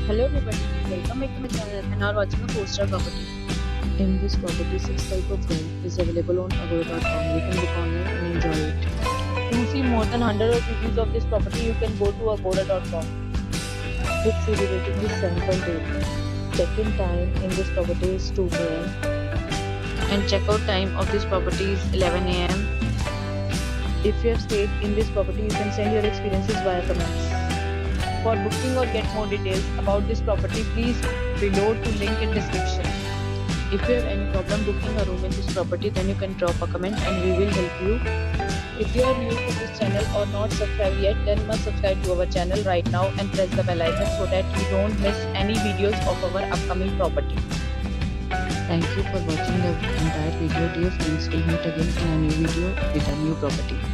Hello everybody, welcome back to my channel and are watching a 4-star property. In this property, 6 type of room is available on agoda.com. You can book online and enjoy it. To see more than 100 of reviews of this property, you can go to agoda.com. Its review rating is 7.8. Check-in time in this property is 2 p.m. and check-out time of this property is 11 a.m. If you have stayed in this property, you can send your experiences via comments. For booking or get more details about this property, please below to link in description. If you have any problem booking a room in this property, then you can drop a comment and we will help you. If you are new to this channel or not subscribed yet, then must subscribe to our channel right now and press the bell icon so that you don't miss any videos of our upcoming property. Thank you for watching the entire video. Dear friends, we'll meet again in a new video with a new property.